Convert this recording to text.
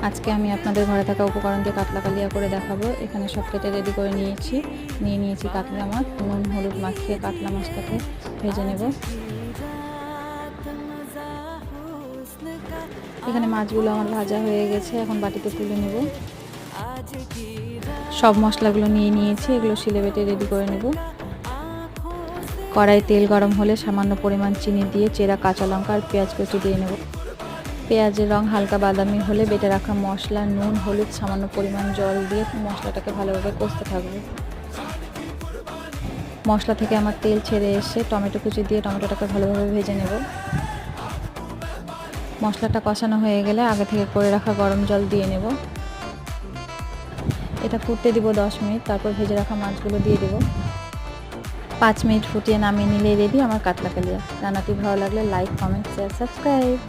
আজকে আমি আপনাদের ঘরে থাকা উপকরণ দিয়ে কাতলা কালিয়া করে দেখাবো। এখানে সব কেটে রেডি করে নিয়েছি কাতলা মাছ। নুন হলুদ মাখিয়ে কাতলা মাছটাকে ভেজে নেব। এখানে মাছগুলো আমার ভাজা হয়ে গেছে, এখন বাটিতে তুলে নেব। সব মশলাগুলো নিয়েছি, এগুলো শিলে বেটে রেডি করে নেব। কড়াই তেল গরম হলে সামান্য পরিমাণ চিনি দিয়ে চেরা কাঁচা লঙ্কা আর পেঁয়াজ কুচি দিয়ে নেব। পেঁয়াজের রং হালকা বাদামি হলে বেটে রাখা মশলা, নুন হলুদ সামান্য পরিমাণ জল দিয়ে মশলাটাকে ভালোভাবে কষতে থাকবো। মশলা থেকে আমার তেল ছেড়ে এসে টমেটো কুচি দিয়ে টমেটোটাকে ভালোভাবে ভেজে নেব। মশলাটা কষানো হয়ে গেলে আগে থেকে করে রাখা গরম জল দিয়ে নেব। এটা ফুটতে দিব 10 মিনিট, তারপর ভেজে রাখা মাছগুলো দিয়ে দেব। 5 মিনিট ফুটিয়ে নামিয়ে নিলে রেডি আমার কাতলা কালিয়া। রান্নাটি ভালো লাগলে লাইক, কমেন্ট, শেয়ার, সাবস্ক্রাইব।